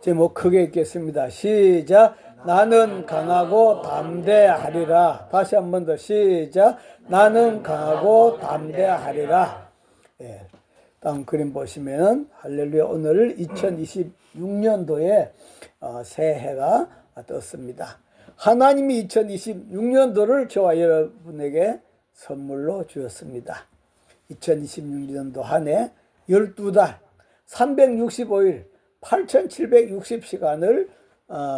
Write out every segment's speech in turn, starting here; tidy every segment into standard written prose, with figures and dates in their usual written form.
제목 크게 읽겠습니다. 시작. 나는 강하고 담대하리라. 다시 한 번 더 시작. 나는 강하고 담대하리라. 예, 다음 그림 보시면 할렐루야, 오늘 2026년도에 새해가 떴습니다. 하나님이 2026년도를 저와 여러분에게 선물로 주었습니다. 2026년도 한 해 12달 365일 8760시간을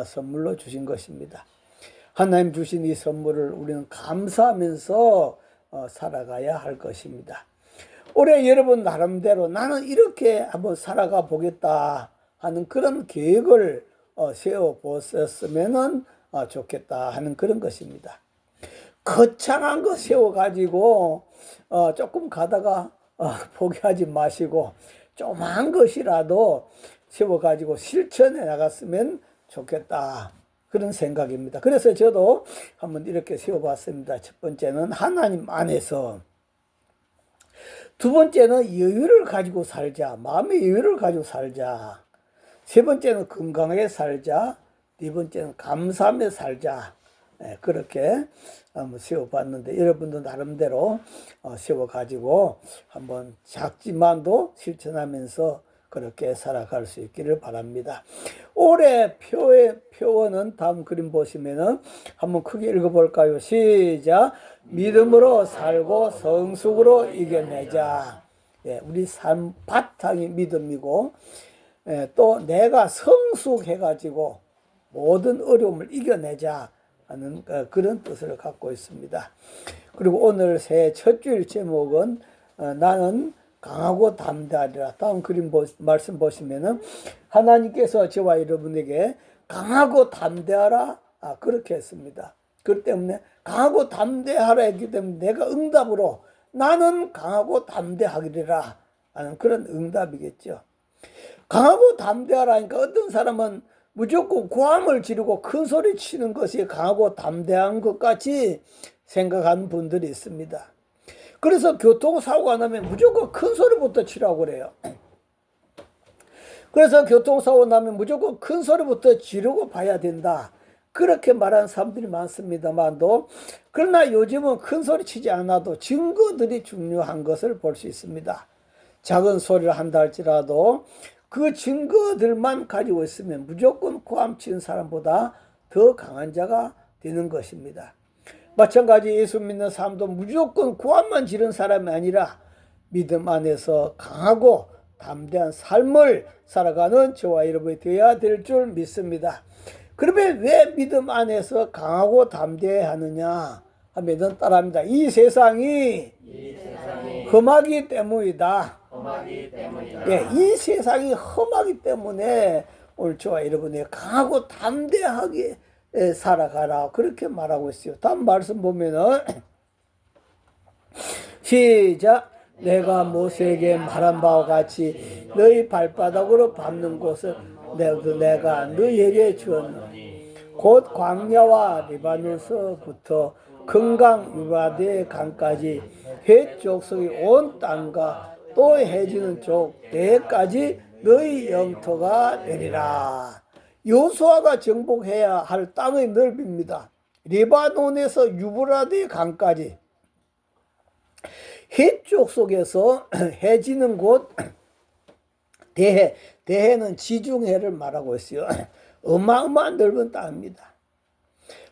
선물로 주신 것입니다. 하나님 주신 이 선물을 우리는 감사하면서 살아가야 할 것입니다. 올해 여러분 나름대로 나는 이렇게 한번 살아가 보겠다 하는 그런 계획을 세워 보셨으면 좋겠다 하는 그런 것입니다. 거창한 거 세워가지고 조금 가다가 포기하지 마시고 조그만 것이라도 세워가지고 실천해 나갔으면 좋겠다, 그런 생각입니다. 그래서 저도 한번 이렇게 세워봤습니다. 첫 번째는 하나님 안에서, 두 번째는 여유를 가지고 살자, 마음의 여유를 가지고 살자, 세 번째는 건강하게 살자, 네 번째는 감사하며 살자. 그렇게 한번 세워봤는데 여러분도 나름대로 세워가지고 한번 작지만도 실천하면서 그렇게 살아갈 수 있기를 바랍니다. 올해 표어는 다음 그림 보시면은 한번 크게 읽어볼까요? 시작. 믿음으로 살고 성숙으로 이겨내자. 우리 삶 바탕이 믿음이고, 또 내가 성숙해가지고 모든 어려움을 이겨내자 하는 그런 뜻을 갖고 있습니다. 그리고 오늘 새해 첫 주일 제목은 나는 강하고 담대하리라. 다음 그림 말씀 보시면은 하나님께서 저와 여러분에게 강하고 담대하라 그렇게 했습니다. 그렇기 때문에 강하고 담대하라 했기 때문에 내가 응답으로 나는 강하고 담대하리라 하는 그런 응답이겠죠. 강하고 담대하라 하니까 어떤 사람은 무조건 고함을 지르고 큰 소리 치는 것이 강하고 담대한 것 같이 생각하는 분들이 있습니다. 그래서 교통사고가 나면 무조건 큰 소리부터 치라고 그래요. 그래서 교통사고 나면 무조건 큰 소리부터 지르고 봐야 된다, 그렇게 말하는 사람들이 많습니다만도, 그러나 요즘은 큰 소리 치지 않아도 증거들이 중요한 것을 볼 수 있습니다. 작은 소리를 한다 할지라도 그 증거들만 가지고 있으면 무조건 고함 치는 사람보다 더 강한 자가 되는 것입니다. 마찬가지 예수 믿는 사람도 무조건 고함만 지른 사람이 아니라 믿음 안에서 강하고 담대한 삶을 살아가는 저와 여러분이 되어야 될 줄 믿습니다. 그러면 왜 믿음 안에서 강하고 담대해야 하느냐 하면 따라합니다. 이 세상이 험하기 때문이다. 이 세상이 험하기 때문에 오늘 저와 여러분이 강하고 담대하게 살아가라, 그렇게 말하고 있어요. 다음 말씀 보면은 시작. 내가 모세에게 말한 바와 같이 너희 발바닥으로 밟는 곳을 내가 너희에게 주었노니 곧 광야와 리바노스부터 금강 유라데 강까지 헷 족속이 온 땅과 또 해지는 쪽 대까지 너희 영토가 되리라. 여호수아가 정복해야 할 땅의 넓이입니다. 리바논에서 유브라데 강까지 헷 족속에서 해지는 곳, 대해는 지중해를 말하고 있어요. 어마어마한 넓은 땅입니다.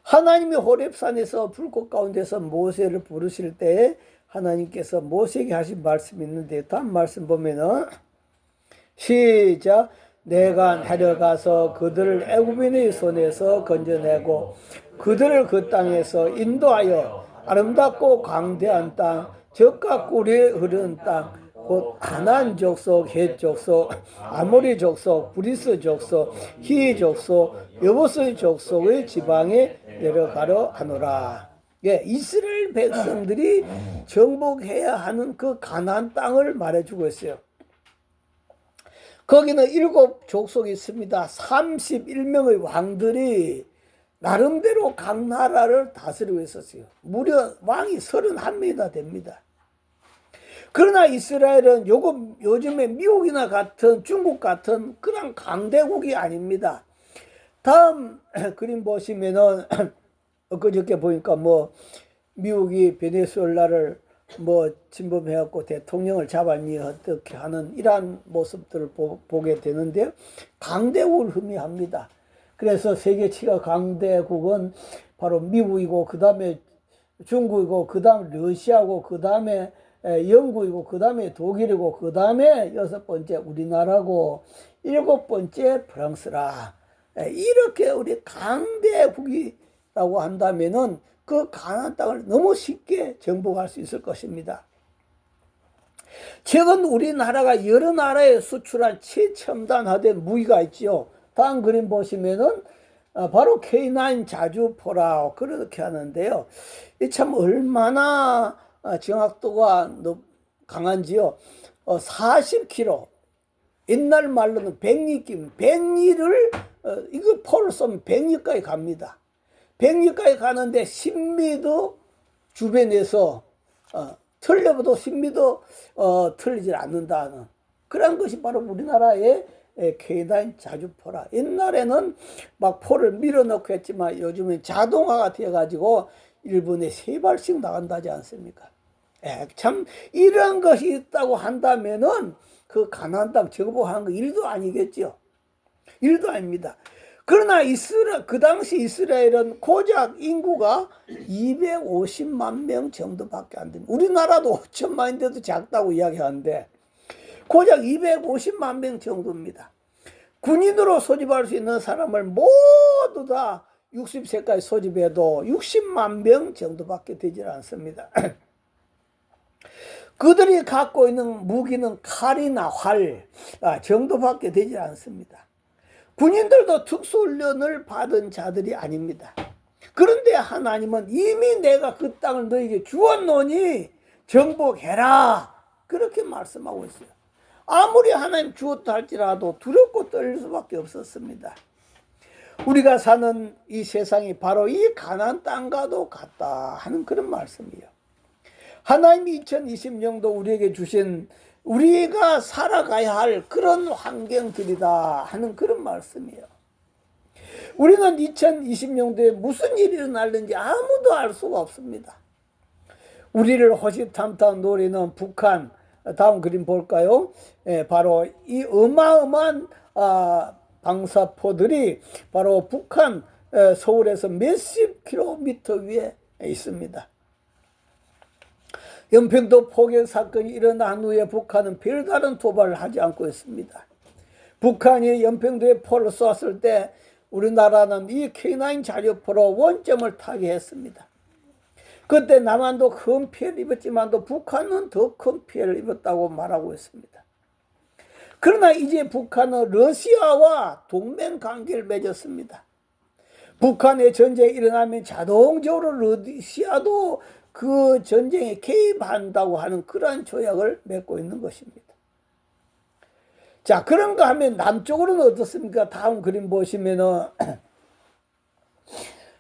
하나님이 호렙산에서 불꽃 가운데서 모세를 부르실 때에 하나님께서 모세에게 하신 말씀이 있는데, 다음 말씀 보면은 시작. 내가 내려가서 그들을 애굽인의 손에서 건져내고 그들을 그 땅에서 인도하여 아름답고 광대한 땅, 젖과 꿀이 흐르는 땅, 곧 가나안 족속, 헷 족속, 아모리 족속, 브리스 족속, 히 족속, 여보스 족속의 지방에 내려가려 하노라. 이스라엘 백성들이 정복해야 하는 그 가나안 땅을 말해주고 있어요. 거기는 7족속이 있습니다. 31명의 왕들이 나름대로 각 나라를 다스리고 있었어요. 무려 왕이 31명이나 됩니다. 그러나 이스라엘은 요즘에 미국이나 같은 중국 같은 그런 강대국이 아닙니다. 다음 그림 보시면은 엊그저께 보니까 뭐 미국이 베네수엘라를 뭐 침범해갖고 대통령을 잡았니 어떻게 하는 이러한 모습들을 보게 되는데 강대국을 의미합니다. 그래서 세계 최고 강대국은 바로 미국이고 그 다음에 중국이고 그 다음에 러시아고 그 다음에 영국이고 그 다음에 독일이고 그 다음에 6번째 우리나라고 7번째 프랑스라. 이렇게 우리 강대국이라고 한다면은 그 가나안 땅을 너무 쉽게 정복할 수 있을 것입니다. 최근 우리나라가 여러 나라에 수출한 최첨단화된 무기가 있지요. 다음 그림 보시면은 바로 K9 자주포라 그렇게 하는데요. 이 참 얼마나 정확도가 강한지요. 40km. 옛날 말로는 100리를 이거 포를 쏘면 100리까지 갑니다. 100리까지 가는데 10m 주변에서 틀려도 10m 틀리질 않는다는 그런 것이 바로 우리나라의 K9 자주포라. 옛날에는 막 포를 밀어넣고 했지만 요즘은 자동화가 되어가지고 1분에 3발씩 나간다지 않습니까? 참 이런 것이 있다고 한다면은 그 가나안 땅 정복하는 거 일도 아니겠죠. 일도 아닙니다. 그러나 그 당시 이스라엘은 고작 인구가 250만 명 정도밖에 안 됩니다. 우리나라도 5천만인데도 작다고 이야기하는데 고작 250만 명 정도입니다. 군인으로 소집할 수 있는 사람을 모두 다 60세까지 소집해도 60만 명 정도밖에 되질 않습니다. 그들이 갖고 있는 무기는 칼이나 활 정도밖에 되지 않습니다. 군인들도 특수훈련을 받은 자들이 아닙니다. 그런데 하나님은 이미 내가 그 땅을 너에게 주었노니 정복해라 그렇게 말씀하고 있어요. 아무리 하나님 주었다 할지라도 두렵고 떨릴 수밖에 없었습니다. 우리가 사는 이 세상이 바로 이 가나안 땅과도 같다 하는 그런 말씀이에요. 하나님이 2020년도 우리에게 주신 우리가 살아가야 할 그런 환경들이다 하는 그런 말씀이에요. 우리는 2020년도에 무슨 일이 일어날는지 아무도 알 수가 없습니다. 우리를 호시탐탐 노리는 북한, 다음 그림 볼까요? 바로 이 어마어마한 방사포들이 바로 북한 서울에서 몇십 킬로미터 위에 있습니다. 연평도 포격 사건이 일어난 후에 북한은 별다른 도발을 하지 않고 있습니다. 북한이 연평도에 포를 쏘았을 때 우리나라는 이 K9 자주포로 원점을 타개했습니다. 그때 남한도 큰 피해를 입었지만도 북한은 더 큰 피해를 입었다고 말하고 있습니다. 그러나 이제 북한은 러시아와 동맹 관계를 맺었습니다. 북한의 전쟁이 일어나면 자동적으로 러시아도 그 전쟁에 개입한다고 하는 그러한 조약을 맺고 있는 것입니다. 자, 그런가 하면 남쪽으로는 어떻습니까? 다음 그림 보시면은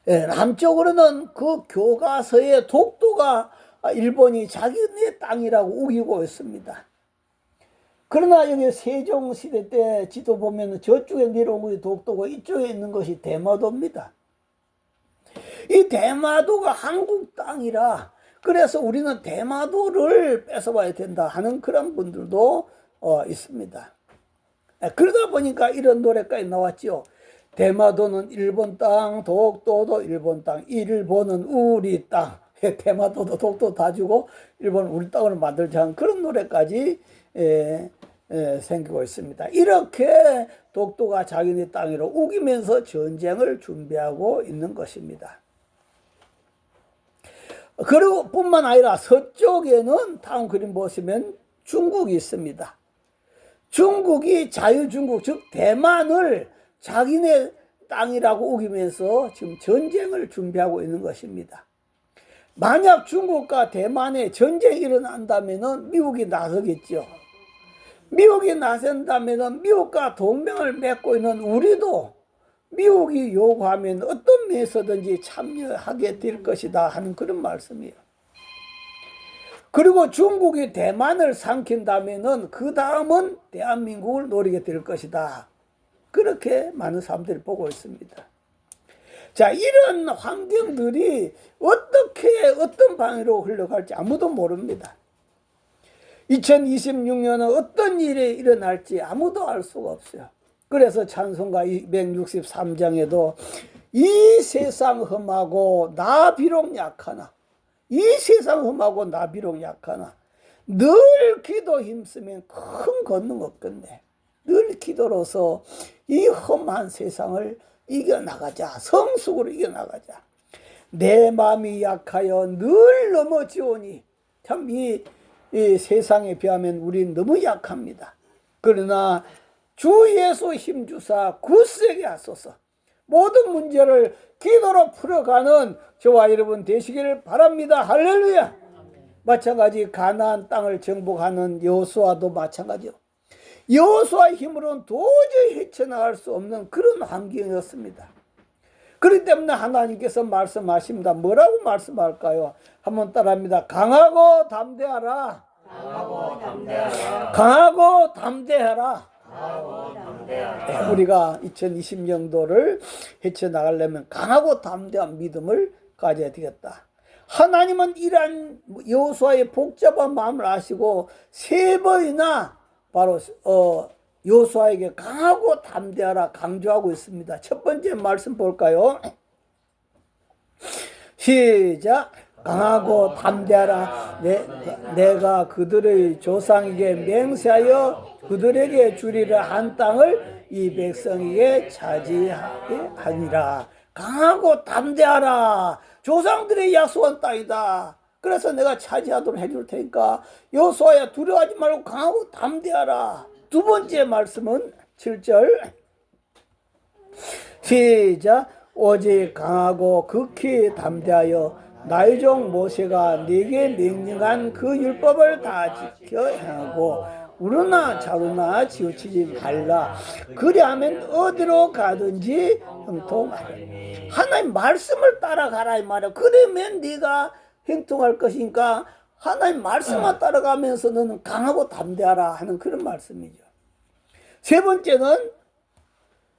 남쪽으로는 그 교과서의 독도가 일본이 자기네 땅이라고 우기고 있습니다. 그러나 여기 세종시대 때 지도 보면 저쪽에 내려온 것이 독도고 이쪽에 있는 것이 대마도입니다. 이 대마도가 한국 땅이라 그래서 우리는 대마도를 뺏어와야 된다 하는 그런 분들도 있습니다. 그러다 보니까 이런 노래까지 나왔죠. 대마도는 일본 땅, 독도도 일본 땅, 일본은 우리 땅. 대마도도 독도 다 주고 일본은 우리 땅을 만들자 하는 그런 노래까지 생기고 있습니다. 이렇게 독도가 자기네 땅으로 우기면서 전쟁을 준비하고 있는 것입니다. 그리고 뿐만 아니라 서쪽에는 다음 그림 보시면 중국이 있습니다. 중국이 자유중국 즉 대만을 자기네 땅이라고 우기면서 지금 전쟁을 준비하고 있는 것입니다. 만약 중국과 대만에 전쟁이 일어난다면 미국이 나서겠죠. 미국이 나선다면 미국과 동맹을 맺고 있는 우리도 미국이 요구하면 어떤 면에서든지 참여하게 될 것이다 하는 그런 말씀이에요. 그리고 중국이 대만을 삼킨다면은 그 다음은 대한민국을 노리게 될 것이다. 그렇게 많은 사람들이 보고 있습니다. 자, 이런 환경들이 어떻게 어떤 방향으로 흘러갈지 아무도 모릅니다. 2026년은 어떤 일이 일어날지 아무도 알 수가 없어요. 그래서 찬송가 263장에도 이 세상 험하고 나 비록 약하나, 이 세상 험하고 나 비록 약하나 늘 기도 힘쓰면 큰 권능 없겠네. 늘 기도로서 이 험한 세상을 이겨나가자. 성숙으로 이겨나가자. 내 마음이 약하여 늘 넘어지오니. 참 이 세상에 비하면 우린 너무 약합니다. 그러나 주 예수 힘주사 굳세게 하소서. 모든 문제를 기도로 풀어가는 저와 여러분 되시기를 바랍니다. 할렐루야. 마찬가지 가나안 땅을 정복하는 여호수아도 마찬가지요. 여호수아의 힘으로는 도저히 헤쳐나갈 수 없는 그런 환경이었습니다. 그렇기 때문에 하나님께서 말씀하십니다. 뭐라고 말씀할까요? 한번 따라합니다. 강하고 담대하라. 강하고 담대하라. 강하고 담대하라. 강하고 담대하라. 네, 우리가 2020년도를 헤쳐나가려면 강하고 담대한 믿음을 가져야 되겠다. 하나님은 이러한 여호수아의 복잡한 마음을 아시고 세 번이나 바로 여호수아에게 강하고 담대하라 강조하고 있습니다. 첫 번째 말씀 볼까요? 시작. 강하고 담대하라. 내가 그들의 조상에게 맹세하여 그들에게 주리라 한 땅을 이 백성에게 차지하게 하니라. 강하고 담대하라. 조상들의 약속한 땅이다. 그래서 내가 차지하도록 해줄 테니까 여호수아야 두려워하지 말고 강하고 담대하라. 두 번째 말씀은 7절 시작. 오직 강하고 극히 담대하여 나의 종 모세가 네게 명령한 그 율법을 다 지켜 행하고 우르나 자루나 치우치지 말라. 그리하면 어디로 가든지 형통하라. 하나님 말씀을 따라가라 이 말이야. 그러면 네가 행통할 것이니까 하나님 말씀만 따라가면서 너는 강하고 담대하라 하는 그런 말씀이죠. 세 번째는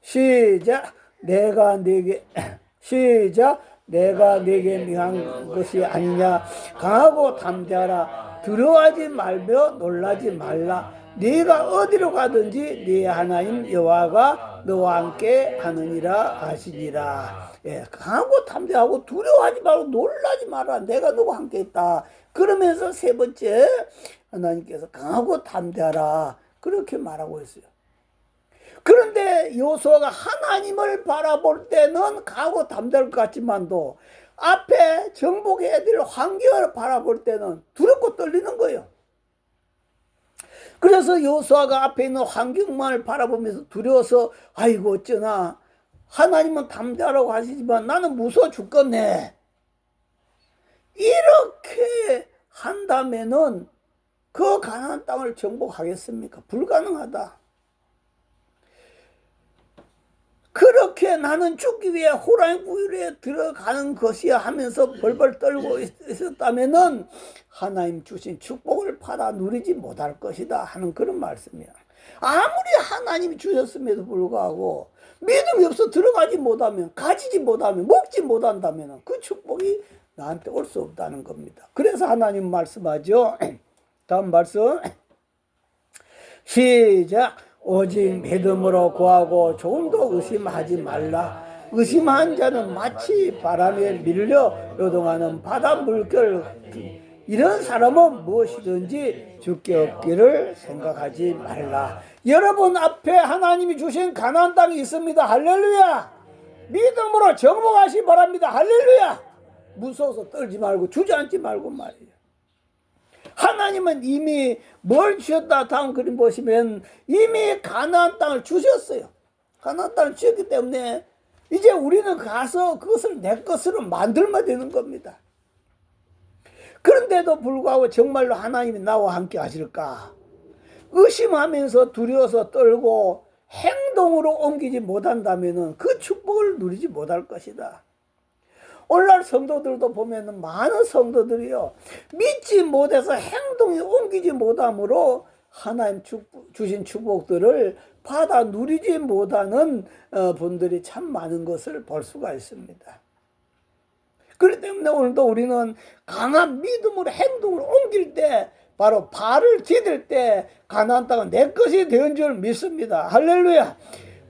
시작. 내가 네게 명한 것이 아니냐. 강하고 담대하라. 두려워하지 말며 놀라지 말라. 네가 어디로 가든지 네 하나님 여호와가 너와 함께 하느니라 하시니라. 예, 강하고 담대하고 두려워하지 말고 놀라지 마라. 내가 너와 함께 있다. 그러면서 세 번째 하나님께서 강하고 담대하라 그렇게 말하고 있어요. 그런데 여호수아가 하나님을 바라볼 때는 강하고 담대할 것 같지만도 앞에 정복해야 될 환경을 바라볼 때는 두렵고 떨리는 거예요. 그래서 여호수아가 앞에 있는 환경만을 바라보면서 두려워서 아이고 어쩌나 하나님은 담대하라고 하시지만 나는 무서워 죽겠네. 이렇게 한다면은 그 가나안 땅을 정복하겠습니까? 불가능하다. 그렇게 나는 죽기 위해 호랑이 구유에 들어가는 것이야 하면서 벌벌 떨고 있었다면은 하나님 주신 축복을 받아 누리지 못할 것이다 하는 그런 말씀이야. 아무리 하나님이 주셨음에도 불구하고 믿음이 없어 들어가지 못하면, 가지지 못하면, 먹지 못한다면 그 축복이 나한테 올 수 없다는 겁니다. 그래서 하나님 말씀하죠. 다음 말씀 시작. 오직 믿음으로 구하고 조금도 의심하지 말라. 의심한 자는 마치 바람에 밀려 요동하는 바다 물결. 이런 사람은 무엇이든지 죽게 없기를 생각하지 말라. 여러분 앞에 하나님이 주신 가나안 땅이 있습니다. 할렐루야. 믿음으로 정복하시 바랍니다. 할렐루야. 무서워서 떨지 말고 주저앉지 말고 말이에요. 하나님은 이미 뭘 주셨다. 다음 그림 보시면 이미 가나안 땅을 주셨어요. 가나안 땅을 주셨기 때문에 이제 우리는 가서 그것을 내 것으로 만들면 되는 겁니다. 그런데도 불구하고 정말로 하나님이 나와 함께 하실까? 의심하면서 두려워서 떨고 행동으로 옮기지 못한다면 그 축복을 누리지 못할 것이다. 오늘날 성도들도 보면은 많은 성도들이요, 믿지 못해서 행동에 옮기지 못함으로 하나님 주신 축복들을 받아 누리지 못하는 분들이 참 많은 것을 볼 수가 있습니다. 그렇기 때문에 오늘도 우리는 강한 믿음으로 행동을 옮길 때, 바로 발을 디딜 때 가나안 땅은 내 것이 된 줄 믿습니다. 할렐루야.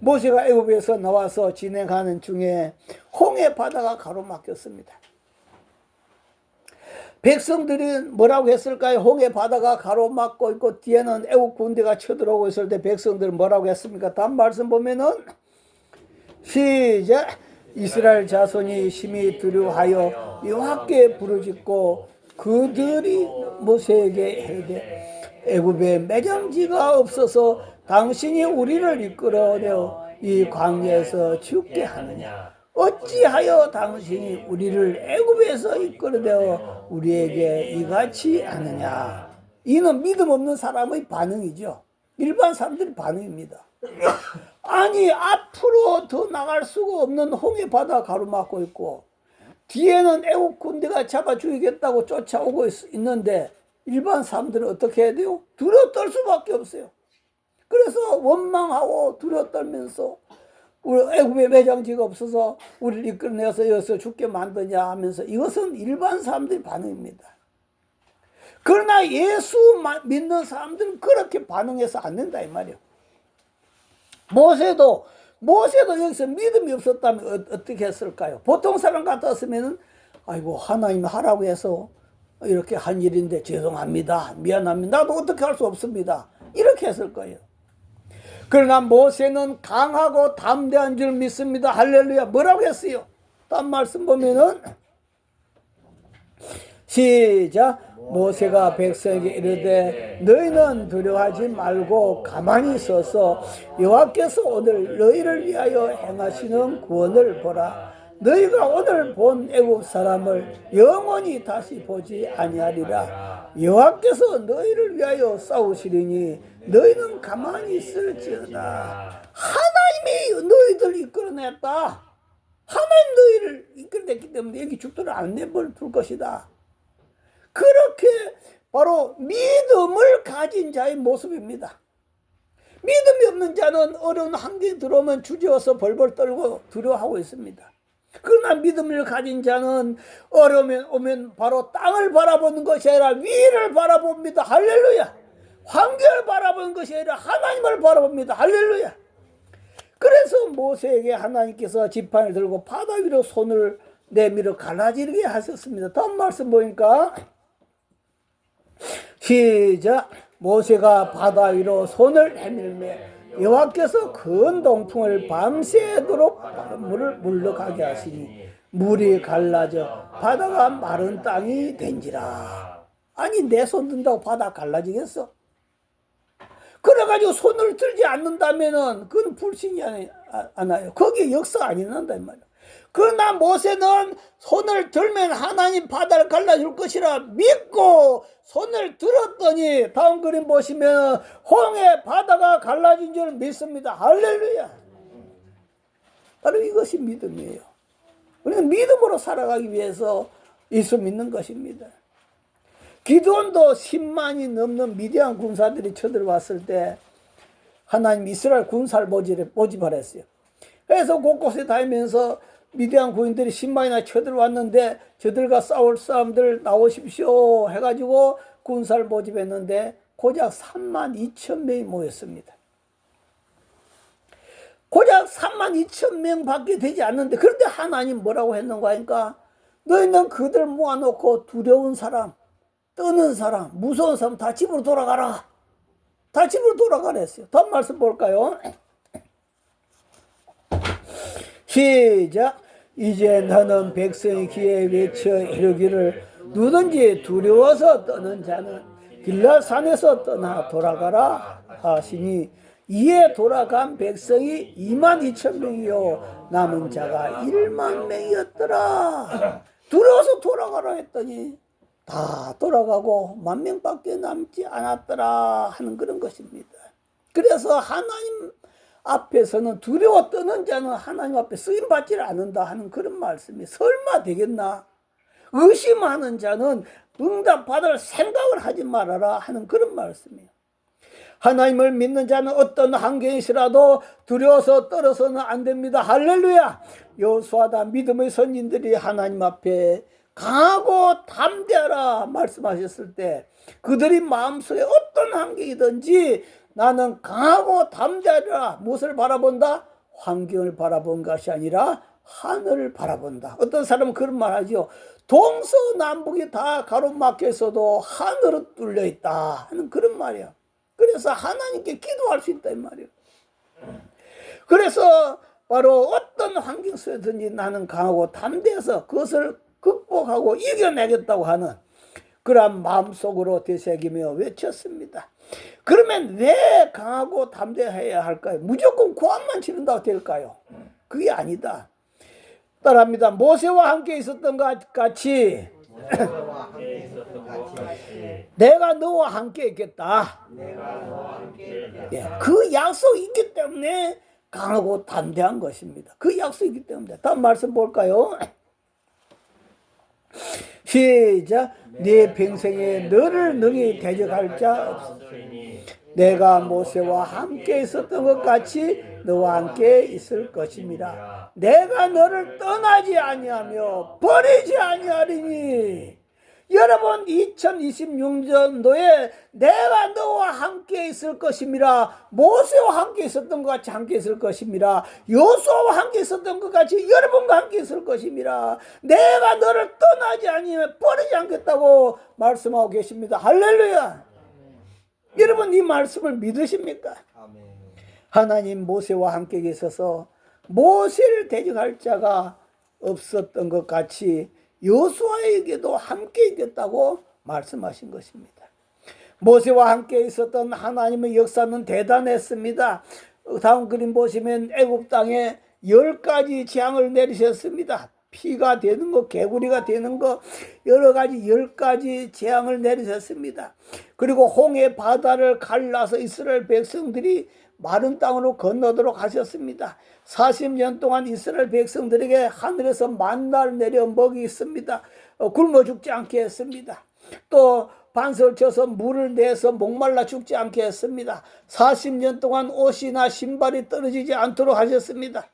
모세가 애굽에서 나와서 진행하는 중에 홍해 바다가 가로막혔습니다. 백성들이 뭐라고 했을까요? 홍해 바다가 가로막고 있고 뒤에는 애국 군대가 쳐들어오고 있을 때 백성들은 뭐라고 했습니까? 다음 말씀 보면은 시작. 이스라엘 자손이 심히 두려워하여 여호와께 부르짖고 그들이 모세에게 이르되 애굽에 매장지가 없어서 당신이 우리를 이끌어내어 이 광야에서 죽게 하느냐? 어찌하여 당신이 우리를 애굽에서 이끌어내어 우리에게 이같이 하느냐? 이는 믿음 없는 사람의 반응이죠. 일반 사람들의 반응입니다. 아니, 앞으로 더 나갈 수가 없는 홍해 바다 가로막고 있고 뒤에는 애국 군대가 잡아 죽이겠다고 쫓아오고 있는데 일반 사람들은 어떻게 해야 돼요? 두려떨 수밖에 없어요. 그래서 원망하고 두려떨면서 우리 애굽에 매장지가 없어서 우리를 이끌어내서 여기서 죽게 만드냐 하면서, 이것은 일반 사람들의 반응입니다. 그러나 예수 믿는 사람들은 그렇게 반응해서 안 된다 이 말이에요. 모세도 여기서 믿음이 없었다면 어떻게 했을까요? 보통 사람 같았으면 아이고 하나님 하라고 해서 이렇게 한 일인데 죄송합니다, 미안합니다, 나도 어떻게 할 수 없습니다, 이렇게 했을 거예요. 그러나 모세는 강하고 담대한 줄 믿습니다. 할렐루야. 뭐라고 했어요? 다음 말씀 보면은 시작. 모세가 백성에게 이르되 너희는 두려워하지 말고 가만히 서서 여호와께서 오늘 너희를 위하여 행하시는 구원을 보라. 너희가 오늘 본 애굽 사람을 영원히 다시 보지 아니하리라. 여호와께서 너희를 위하여 싸우시리니 너희는 가만히 있을지어다. 하나님이 너희들 이끌어냈다. 하나님 너희를 이끌어냈기 때문에 여기 죽도록 안 내버려 둘 것이다. 그렇게 바로 믿음을 가진 자의 모습입니다. 믿음이 없는 자는 어려운 환경에 들어오면 주저워서 벌벌 떨고 두려워하고 있습니다. 그러나 믿음을 가진 자는 어려움이 오면 바로 땅을 바라보는 것이 아니라 위를 바라봅니다. 할렐루야. 환경을 바라보는 것이 아니라 하나님을 바라봅니다. 할렐루야. 그래서 모세에게 하나님께서 지팡이를 들고 바다 위로 손을 내밀어 갈라지게 하셨습니다. 다음 말씀 보니까 시작. 모세가 바다 위로 손을 내밀매 여호와께서 큰 동풍을 밤새도록 물을 물러가게 하시니 물이 갈라져 바다가 마른 땅이 된지라. 아니, 내 손 든다고 바다 갈라지겠어? 그래가지고 손을 들지 않는다면은 그건 불신이 않아요. 거기에 역사가 안 일어난다 이 말이야. 그러나 모세는 손을 들면 하나님 바다를 갈라줄 것이라 믿고 손을 들었더니 다음 그림 보시면 홍해 바다가 갈라진 줄 믿습니다. 할렐루야. 바로 이것이 믿음이에요. 우리는 믿음으로 살아가기 위해서 예수 믿는 것입니다. 기드온도 10만이 넘는 미디안 군사들이 쳐들어왔을 때 하나님 이스라엘 군사를 모집하랬어요. 그래서 곳곳에 다니면서 미디안 군인들이 10만이나 쳐들어왔는데 저들과 싸울 사람들 나오십시오 해가지고 군사를 모집했는데 고작 3만 2천 명이 모였습니다. 고작 3만 2천 명 밖에 되지 않는데, 그런데 하나님 뭐라고 했는가 하니까 너희는 그들 모아놓고 두려운 사람, 떠는 사람, 무서운 사람 다 집으로 돌아가라. 다 집으로 돌아가라 했어요. 다음 말씀 볼까요? 시작. 이제 너는 백성의 귀에 외쳐 이르기를 누든지 두려워서 떠는 자는 길라산에서 떠나 돌아가라 하시니 이에 돌아간 백성이 2만 2천 명이요 남은 자가 1만 명이었더라. 두려워서 돌아가라 했더니 다 돌아가고 1만 명밖에 남지 않았더라 하는 그런 것입니다. 그래서 앞에서는 두려워 떠는 자는 하나님 앞에 쓰임받지를 않는다 하는 그런 말씀이 설마 되겠나? 의심하는 자는 응답받을 생각을 하지 말아라 하는 그런 말씀이에요. 하나님을 믿는 자는 어떤 환경이시라도 두려워서 떨어서는 안 됩니다. 할렐루야. 여호수아다 믿음의 선진들이 하나님 앞에 강하고 담대하라 말씀하셨을 때 그들이 마음속에 어떤 환경이든지 나는 강하고 담대하라. 무엇을 바라본다? 환경을 바라본 것이 아니라 하늘을 바라본다. 어떤 사람은 그런 말 하죠. 동서남북이 다 가로막혀 있어도 하늘은 뚫려 있다 하는 그런 말이야. 그래서 하나님께 기도할 수 있다 이 말이에요. 그래서 바로 어떤 환경 속에든지 나는 강하고 담대해서 그것을 극복하고 이겨내겠다고 하는 그러한 마음속으로 되새기며 외쳤습니다. 그러면 왜 강하고 담대해야 할까요? 무조건 고함만 지른다고 될까요? 그게 아니다. 따라합니다. 모세와 함께 있었던 것 같이 내가 너와 함께 있겠다. 예, 그 약속이 있기 때문에 강하고 담대한 것입니다. 그 약속이 있기 때문에. 다음 말씀 볼까요? 시작. 네 평생에 너를 능히 대적할 자 없으니 내가 모세와 함께 있었던 것 같이 너와 함께 있을 것입니다. 내가 너를 떠나지 아니하며 버리지 아니하리니. 여러분 2026년도에 내가 너와 함께 있을 것임이라. 모세와 함께 있었던 것 같이 함께 있을 것임이라. 여호수아와 함께 있었던 것 같이 여러분과 함께 있을 것임이라. 내가 너를 떠나지 아니하며 버리지 않겠다고 말씀하고 계십니다. 할렐루야. 여러분 이 말씀을 믿으십니까? 아멘. 하나님 모세와 함께 계셔서 모세를 대적할 자가 없었던 것 같이 여호수아에게도 함께 있겠다고 말씀하신 것입니다. 모세와 함께 있었던 하나님의 역사는 대단했습니다. 다음 그림 보시면 애굽 땅에 10가지 재앙을 내리셨습니다. 피가 되는 거, 개구리가 되는 거, 여러 가지 10가지 재앙을 내리셨습니다. 그리고 홍해 바다를 갈라서 이스라엘 백성들이 마른 땅으로 건너도록 하셨습니다. 40년 동안 이스라엘 백성들에게 하늘에서 만나를 내려 먹이습니다. 굶어 죽지 않게 했습니다. 또 반석을 쳐서 물을 내서 목말라 죽지 않게 했습니다. 40년 동안 옷이나 신발이 떨어지지 않도록 하셨습니다.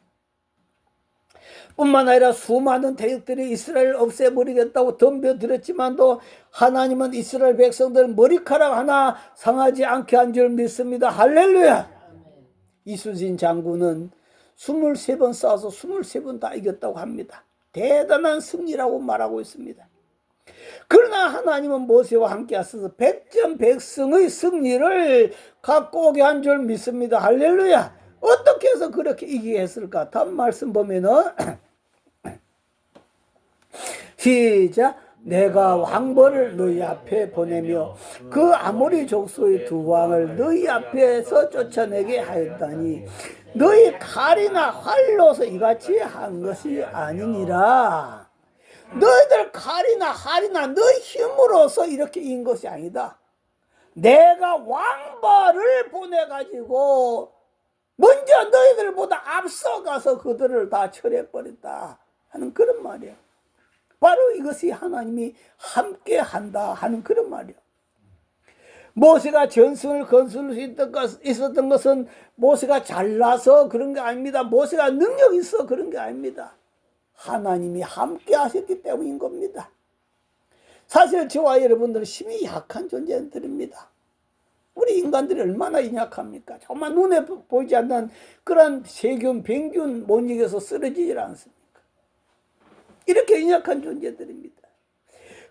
뿐만 아니라 수많은 대적들이 이스라엘을 없애버리겠다고 덤벼들었지만도 하나님은 이스라엘 백성들 머리카락 하나 상하지 않게 한 줄 믿습니다. 할렐루야. 이순신 장군은 23번 싸워서 23번 다 이겼다고 합니다. 대단한 승리라고 말하고 있습니다. 그러나 하나님은 모세와 함께 하셔서 백전백승의 승리를 갖고 오게 한 줄 믿습니다. 할렐루야. 어떻게 해서 그렇게 이기게 했을까? 다음 말씀 보면은 시작. 내가 왕벌을 너희 앞에 보내며 그 아모리 족속의 두 왕을 너희 앞에서 쫓아내게 하였다니 너희 칼이나 활로서 이같이 한 것이 아니니라. 너희들 칼이나 활이나 너희 힘으로서 이렇게 이긴 것이 아니다. 내가 왕벌을 보내가지고 먼저 너희들보다 앞서가서 그들을 다 처리해버렸다 하는 그런 말이야. 바로 이것이 하나님이 함께 한다 하는 그런 말이야. 모세가 전승을 건설 수 있었던 것은 모세가 잘나서 그런 게 아닙니다. 모세가 능력이 있어 그런 게 아닙니다. 하나님이 함께 하셨기 때문인 겁니다. 사실 저와 여러분들은 힘이 약한 존재들입니다. 우리 인간들이 얼마나 연약합니까? 정말 눈에 보이지 않는 그런 세균, 병균 못 이겨서 쓰러지질 않습니까? 이렇게 연약한 존재들입니다.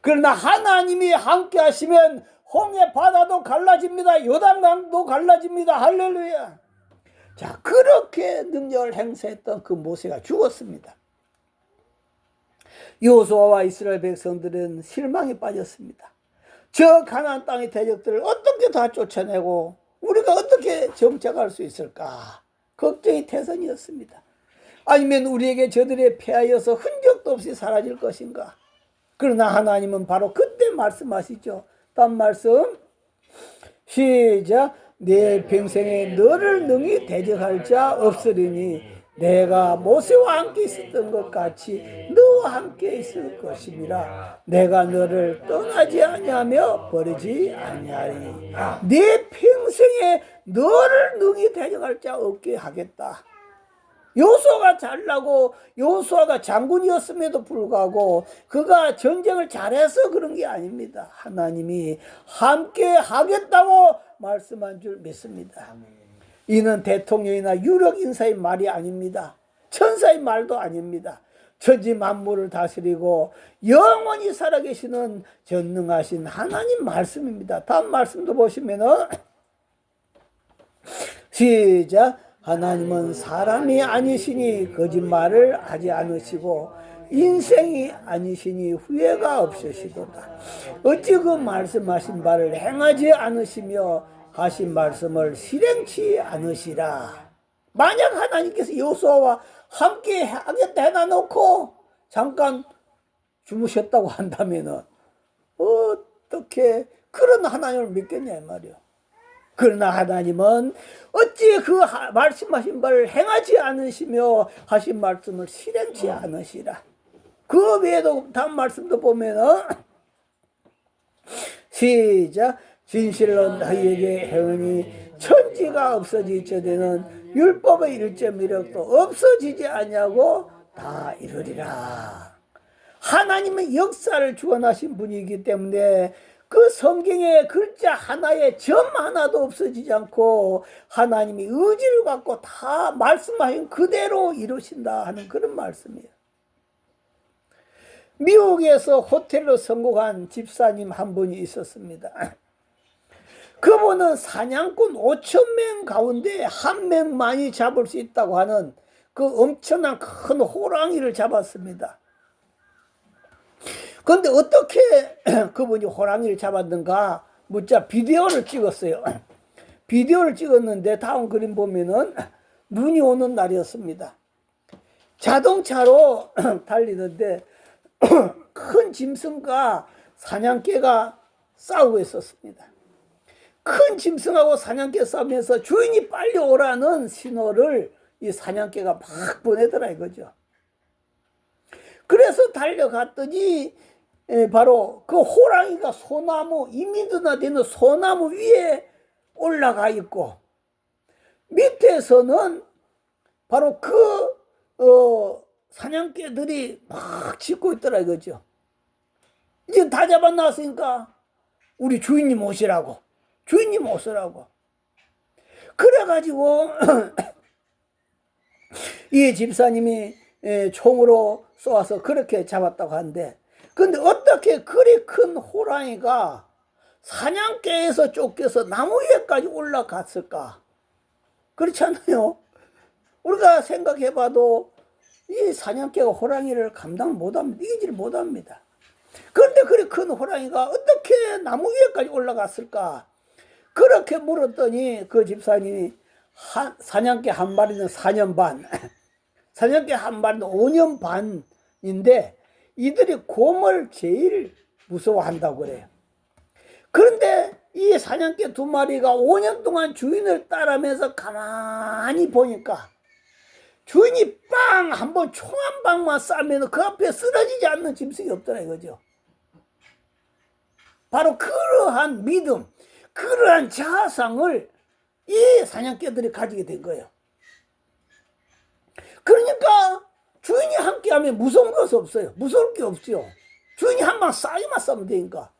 그러나 하나님이 함께 하시면 홍해 바다도 갈라집니다. 요단강도 갈라집니다. 할렐루야. 자, 그렇게 능력을 행사했던 그 모세가 죽었습니다. 여호수아와 이스라엘 백성들은 실망에 빠졌습니다. 저 가나안 땅의 대적들을 어떻게 다 쫓아내고 우리가 어떻게 정착할 수 있을까? 걱정이 태산이었습니다. 아니면 우리에게 저들의 패하여서 흔적도 없이 사라질 것인가? 그러나 하나님은 바로 그때 말씀하시죠. 다음 말씀 시작. 내 평생에 너를 능히 대적할 자 없으리니 내가 모세와 함께 있었던 것 같이 너와 함께 있을 것임이라. 내가 너를 떠나지 아니하며 버리지 아니하리니 내 평생에 너를 능히 대적할 자 없게 하겠다. 요수아가 잘나고 요수아가 장군이었음에도 불구하고 그가 전쟁을 잘해서 그런 게 아닙니다. 하나님이 함께 하겠다고 말씀한 줄 믿습니다. 이는 대통령이나 유력 인사의 말이 아닙니다. 천사의 말도 아닙니다. 천지 만물을 다스리고 영원히 살아계시는 전능하신 하나님 말씀입니다. 다음 말씀도 보시면은 시작. 하나님은 사람이 아니시니 거짓말을 하지 않으시고 인생이 아니시니 후회가 없으시도다. 어찌 그 말씀하신 바를 행하지 않으시며 하신 말씀을 실행치 않으시라. 만약 하나님께서 여호수아와 함께 하겠다 해놔놓고 잠깐 주무셨다고 한다면은 어떻게 그런 하나님을 믿겠냐 이 말이요. 그러나 하나님은 어찌 그 말씀하신 바를 행하지 않으시며 하신 말씀을 실행치 않으시라. 그 외에도 다음 말씀도 보면은 시작. 진실로 너희에게 행하니 천지가 없어지처되는 율법의 1.1억도 없어지지 아니하고 다 이루리라. 하나님은 역사를 주관하신 분이기 때문에 그 성경의 글자 하나에 점 하나도 없어지지 않고 하나님이 의지를 갖고 다 말씀하신 그대로 이루신다 하는 그런 말씀이에요. 미국에서 호텔로 성공한 집사님 한 분이 있었습니다. 그분은 사냥꾼 5,000명 가운데 한 명만이 잡을 수 있다고 하는 그 엄청난 큰 호랑이를 잡았습니다. 그런데 어떻게 그분이 호랑이를 잡았는가 묻자 비디오를 찍었어요. 비디오를 찍었는데 다음 그림 보면은 눈이 오는 날이었습니다. 자동차로 달리는데 큰 짐승과 사냥개가 싸우고 있었습니다. 큰 짐승하고 사냥개 싸우면서 주인이 빨리 오라는 신호를 이 사냥개가 막 보내더라 이거죠. 그래서 달려갔더니 바로 그 호랑이가 소나무 2m나 되는 소나무 위에 올라가 있고 밑에서는 바로 그 사냥개들이 막 짖고 있더라 이거죠. 이제 다 잡아놨으니까 우리 주인님 오시라고, 주인님 오시라고. 그래가지고 이 집사님이 총으로 쏘아서 그렇게 잡았다고 하는데, 근데 어떻게 그리 큰 호랑이가 사냥개에서 쫓겨서 나무 위에까지 올라갔을까? 그렇지 않아요? 우리가 생각해봐도 이 사냥개가 호랑이를 감당 못합니다. 이기지를 못합니다. 그런데 그리 큰 호랑이가 어떻게 나무 위에까지 올라갔을까? 그렇게 물었더니 그 집사님이 사냥개 한 마리는 4년 반, 사냥개 한 마리는 5년 반인데 이들이 곰을 제일 무서워한다고 그래요. 그런데 이 사냥개 2마리가 5년 동안 주인을 따라면서 가만히 보니까 주인이 빵 한번 총 한 방만 쏴면 그 앞에 쓰러지지 않는 짐승이 없더라 이거죠. 바로 그러한 믿음, 그러한 자상을 이 사냥개들이 가지게 된 거예요. 그러니까 주인이 함께하면 무서운 것이 없어요. 무서울 게 없죠. 주인이 한 방 쏴기만 쏘면 되니까.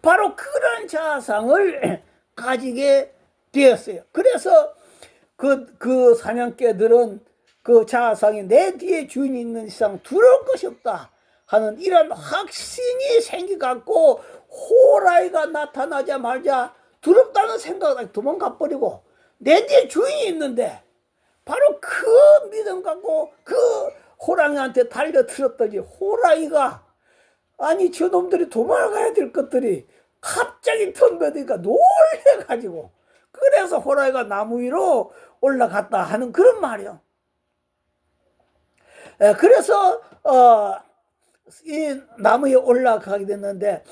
바로 그런 자상을 가지게 되었어요. 그래서 그 사냥개들은 그 자상이 내 뒤에 주인이 있는 이상 두려울 것이 없다 하는 이런 확신이 생겨갖고 호랑이가 나타나자마자 두렵다는 생각을 도망가 버리고 내 뒤에 주인이 있는데 바로 그 믿음 갖고 그 호랑이한테 달려들었더니 호랑이가 아니 저놈들이 도망가야 될 것들이 갑자기 덤벼드니까 놀래가지고 그래서 호랑이가 나무 위로 올라갔다 하는 그런 말이요. 그래서 이 나무에 올라가게 됐는데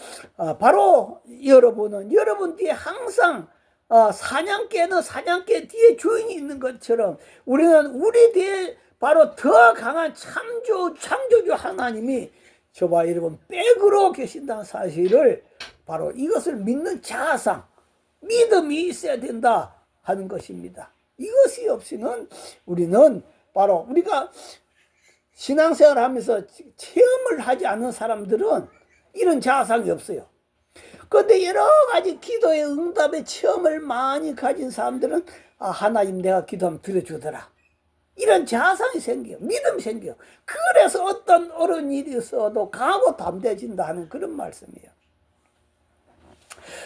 바로 여러분 뒤에 항상 사냥개는 사냥개 뒤에 주인이 있는 것처럼 우리는 우리 뒤에 바로 더 강한 창조주 하나님이 저와 여러분 백으로 계신다는 사실을 바로 이것을 믿는 자상, 믿음이 있어야 된다 하는 것입니다. 이것이 없이는 우리는 바로 우리가 신앙생활 하면서 체험을 하지 않는 사람들은 이런 자상이 없어요. 그런데 여러 가지 기도의 응답의 체험을 많이 가진 사람들은 하나님 내가 기도하면 들어주더라. 이런 자상이 생겨요. 믿음이 생겨요. 그래서 어떤 어려운 일이 있어도 강하고 담대해진다 하는 그런 말씀이에요.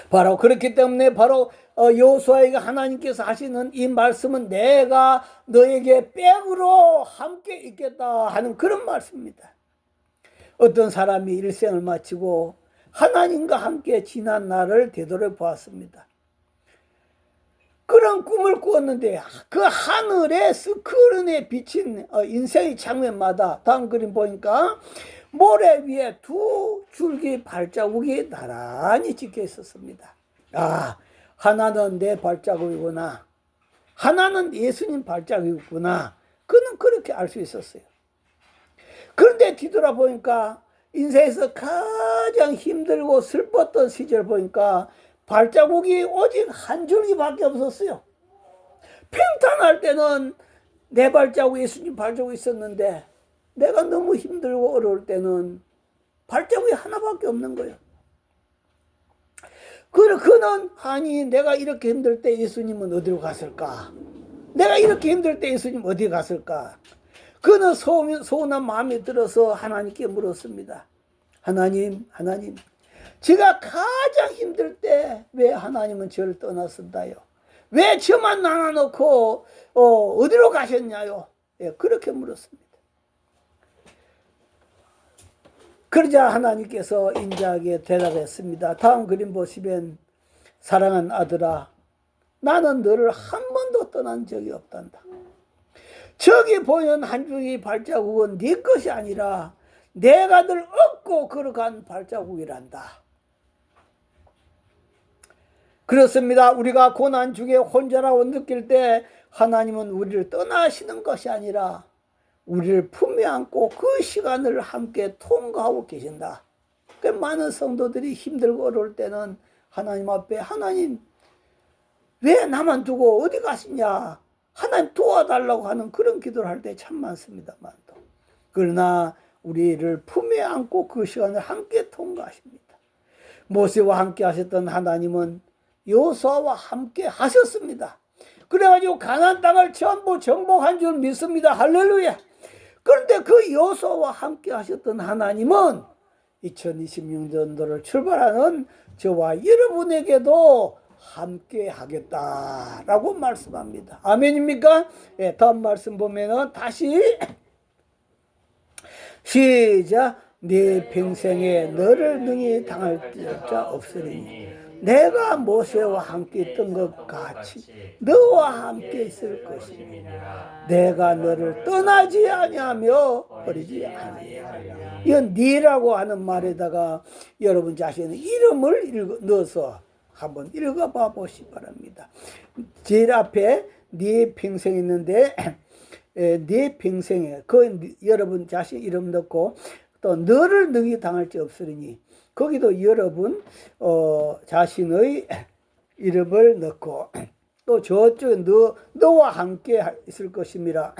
바로 그렇기 때문에 바로 여호수아에게 하나님께서 하시는 이 말씀은 내가 너에게 백으로 함께 있겠다 하는 그런 말씀입니다. 어떤 사람이 일생을 마치고 하나님과 함께 지난 날을 되돌아보았습니다. 그런 꿈을 꾸었는데 그 하늘에 스크린에 비친 인생의 장면마다 다음 그림 보니까 모래 위에 두 줄기 발자국이 나란히 찍혀 있었습니다. 하나는 내 발자국이구나. 하나는 예수님 발자국이구나. 그는 그렇게 알 수 있었어요. 그런데 뒤돌아보니까 인생에서 가장 힘들고 슬펐던 시절 보니까 발자국이 오직 한 줄기밖에 없었어요. 평탄할 때는 내 발자국, 예수님 발자국이 있었는데 내가 너무 힘들고 어려울 때는 발자국이 하나밖에 없는 거예요. 그는 아니 내가 이렇게 힘들 때 예수님은 어디로 갔을까? 내가 이렇게 힘들 때 예수님 어디 갔을까? 그는 서운한 마음이 들어서 하나님께 물었습니다. 하나님, 제가 가장 힘들 때 왜 하나님은 저를 떠났었나요? 왜 저만 나눠놓고 어디로 가셨냐요? 그렇게 물었습니다. 그러자 하나님께서 인자하게 대답했습니다. 다음 그림 보시면 사랑하는 아들아, 나는 너를 한 번도 떠난 적이 없단다. 저기 보이는 한 줄기 발자국은 네 것이 아니라 내가 늘 얻고 걸어간 발자국이란다. 그렇습니다. 우리가 고난 중에 혼자라고 느낄 때 하나님은 우리를 떠나시는 것이 아니라 우리를 품에 안고 그 시간을 함께 통과하고 계신다. 많은 성도들이 힘들고 어려울 때는 하나님 앞에 하나님 왜 나만 두고 어디 가시냐, 하나님 도와달라고 하는 그런 기도를 할 때 참 많습니다만도, 그러나 우리를 품에 안고 그 시간을 함께 통과하십니다. 모세와 함께 하셨던 하나님은 여호수아와 함께 하셨습니다. 그래가지고 가나안 땅을 전부 정복한 줄 믿습니다. 할렐루야. 그런데 그 여호수아와 함께 하셨던 하나님은 2026년도를 출발하는 저와 여러분에게도 함께 하겠다라고 말씀합니다. 아멘입니까? 다음 말씀 보면은 다시 시작. 네 평생에 너를 능히 당할 자 없으리니 내가 모세와 함께 있던 것 같이 너와 함께 있을 것이니 내가 너를 떠나지 아니하며 버리지 아니하리라. 이건 네라고 하는 말에다가 여러분 자신의 이름을 넣어서 한번 읽어봐 보시기 바랍니다. 제일 앞에 네 평생 있는데 네 평생에 그 여러분 자신 이름 넣고 또 너를 능히 당할 자 없으리니 거기도 여러분 자신의 이름을 넣고 또 저쪽에 너와 함께 있을 것임이라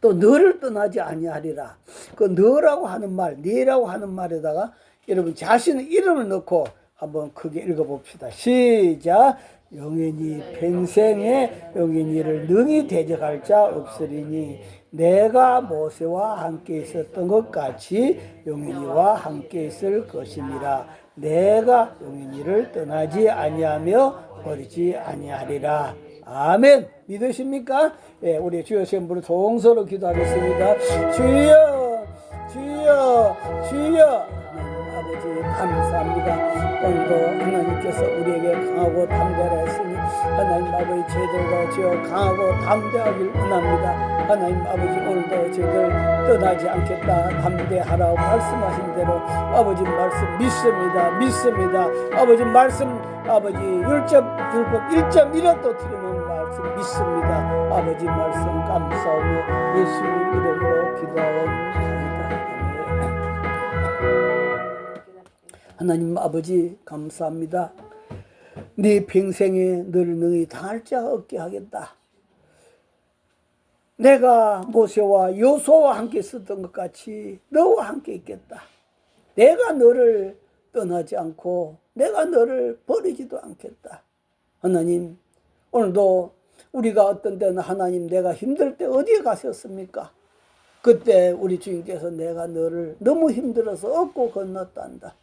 또 너를 떠나지 아니하리라. 그 너라고 하는 말, 네라고 하는 말에다가 여러분 자신의 이름을 넣고 한번 크게 읽어봅시다. 시작. 영원히 평생에 영원히를 능히 대적할 자 없으리니 내가 모세와 함께 있었던 것 같이 영원히와 함께 있을 것임이라. 내가 영원히를 떠나지 아니하며 버리지 아니하리라. 아멘. 믿으십니까? 우리 주여 시험부로 동서로 기도하겠습니다. 주여, 주여, 주여. 아버지 감사합니다. 오늘도 하나님께서 우리에게 강하고 담대하라 했으니 하나님 아버지 저희들도 저 강하고 담대하길 원합니다. 하나님 아버지 오늘도 저희들 떠나지 않겠다 담대하라고 말씀하신 대로 아버지 말씀 믿습니다. 아버지 말씀 아버지 율법 1.1도 틀리는 말씀 믿습니다. 아버지 말씀 감사하며 예수님 이름으로 기도하옵나이다. 하나님 아버지 감사합니다. 네 평생에 너를 능히 당할 자 없게 하겠다. 내가 모세와 여호수아와 함께 있었던 것 같이 너와 함께 있겠다. 내가 너를 떠나지 않고 내가 너를 버리지도 않겠다. 하나님 오늘도 우리가 어떤 때는 하나님 내가 힘들 때 어디에 가셨습니까? 그때 우리 주님께서 내가 너를 너무 힘들어서 업고 건넜단다.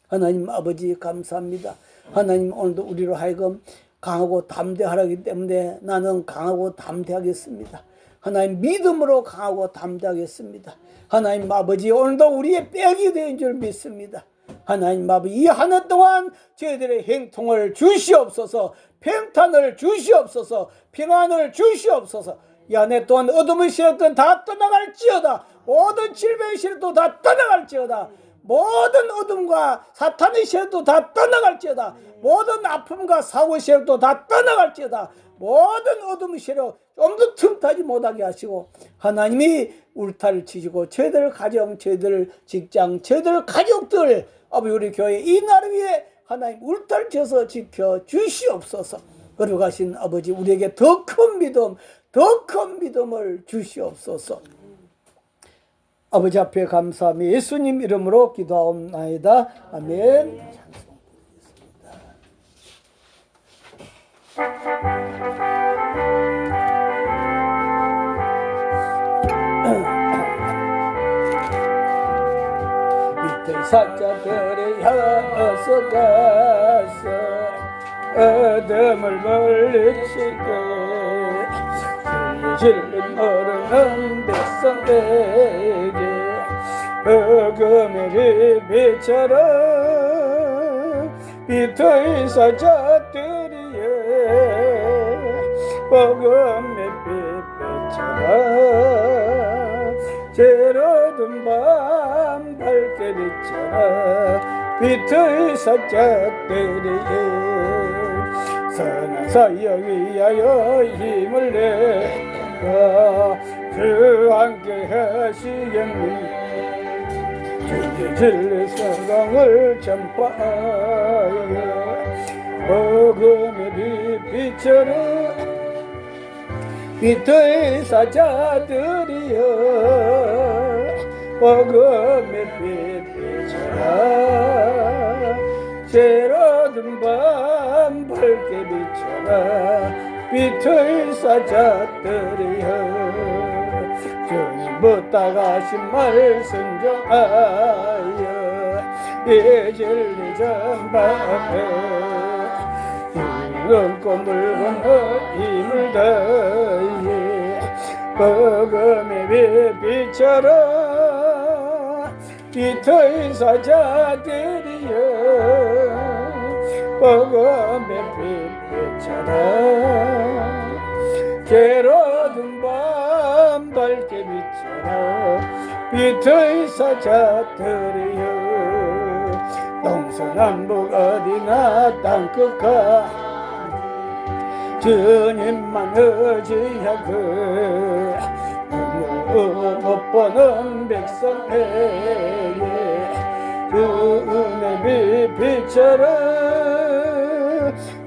하나님 아버지 감사합니다. 하나님 오늘도 우리로 하여금 강하고 담대하기 때문에 나는 강하고 담대하겠습니다. 하나님 믿음으로 강하고 담대하겠습니다. 하나님 아버지 오늘도 우리의 빽이 된 줄 믿습니다. 하나님 아버지 이 한 해 동안 저희들의 행통을 주시옵소서. 평탄을 주시옵소서. 평안을 주시옵소서. 이 한 해 동안 어둠의 시력도 다 떠나갈지어다. 모든 질병의 시력도 다 떠나갈지어다. 모든 어둠과 사탄의 시력도 다 떠나갈지어다. 모든 아픔과 사고의 시력도 다 떠나갈지어다. 모든 어둠의 시력 좀더 틈타지 못하게 하시고 하나님이 울타리를 치시고 저희들 가정, 저희들 직장, 저희들 가족들 아버지 우리 교회 이 나라 위에 하나님 울타리 쳐서 지켜 주시옵소서. 거룩하신 아버지 우리에게 더 큰 믿음, 더 큰 믿음을 주시옵소서. 아버지 앞에 감사하며 예수님 이름으로 기도하옵나이다. 아멘. 이틀 사자들이 향해서 가서 어둠을 물리치게 진리 모르는 백성에게 어둠의 빛처럼 빛의 사자들이여 복음의 빛처럼 제로든 밤 밝게 비춰라 빛의 사자들이여 선한 사역 위하여 힘을 내어 주 함께 하시겠니 주의 진리 성경을 전파하여 복음의 빛처럼 빛의 사자들이여 복음의 빛처럼 새로운 밤 밝게 비춰라 빛의 사자들이여 주님 못다가신 말 순종하여 이 진리 전파해 이런 꿈을 건너 힘을 다해 복음의 빛처럼 빛의 사자들이여 복음의 빛처럼 괴로운 밤 밝게 비춰라 빛의 사자들이여 동서남북 어디나 땅끝가 주님만 의지하고 못 보는 백성에게 그 은혜 빛처럼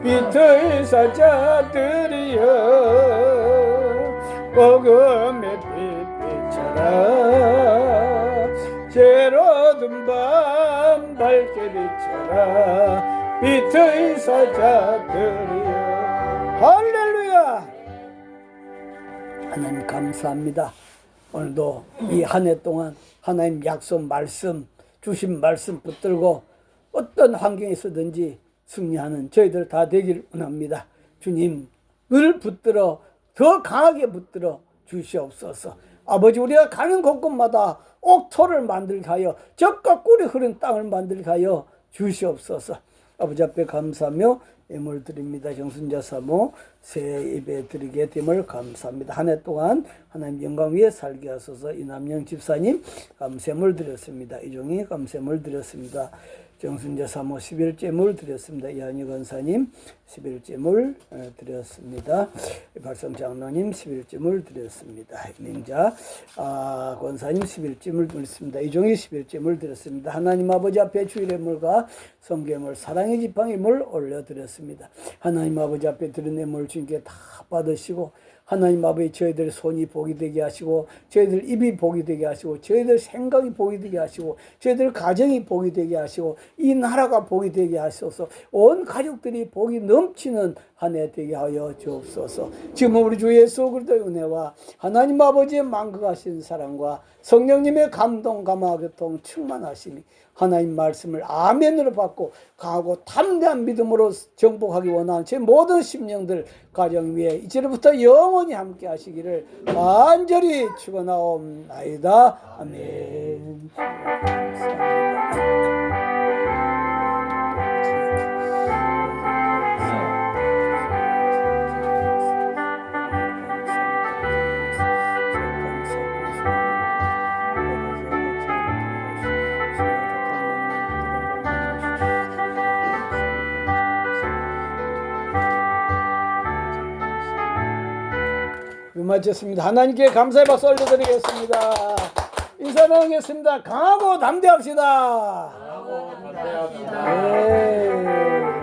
빛의 사자들이여 복음의 빛처럼 새로운 밤 밝게 비춰라 빛의 사자들이여 할렐루야. 하나님 감사합니다. 오늘도 이 한 해 동안 하나님 약속 말씀 주신 말씀 붙들고 어떤 환경에 있어든지 승리하는 저희들 다 되길 원합니다. 주님 늘 붙들어 더 강하게 붙들어 주시옵소서. 아버지 우리가 가는 곳곳마다 옥토를 만들게 하여 적과 꿀이 흐른 땅을 만들게 하여 주시옵소서. 아버지 앞에 감사하며 예물 드립니다. 정순자 사모 새 예배 드리게 됨을 감사합니다. 한 해 동안 하나님 영광 위에 살게 하소서. 이남영 집사님 감세물 드렸습니다. 이종희 감세물 드렸습니다. 정순자 사모 11제물 드렸습니다. 이한희 권사님 11제물 드렸습니다. 발성 장로님 11제물 드렸습니다. 이명자 권사님 11제물 드렸습니다. 이종희 11제물 드렸습니다. 하나님 아버지 앞에 주일의 물과 성경을 사랑의 지팡이 물 올려드렸습니다. 하나님 아버지 앞에 드린 예물 주님께 다 받으시고 하나님 아버지 저희들 손이 복이 되게 하시고 저희들 입이 복이 되게 하시고 저희들 생각이 복이 되게 하시고 저희들 가정이 복이 되게 하시고 이 나라가 복이 되게 하셔서 온 가족들이 복이 넘치는 한 해 되게 하여 주옵소서. 지금 우리 주 예수 그리스도의 은혜와 하나님 아버지의 만극하신 사랑과 성령님의 감동 감화 교통 충만하심이 하나님 말씀을 아멘으로 받고 강하고 담대한 믿음으로 정복하기 원하는 제 모든 심령들 가정 위에 이제부터 영원히 함께 하시기를 간절히 축원하옵나이다. 아멘. 마쳤습니다. 하나님께 감사의 박수 올려드리겠습니다. 인사나누겠습니다. 강하고 담대합시다. 강하고 담대합시다. 네.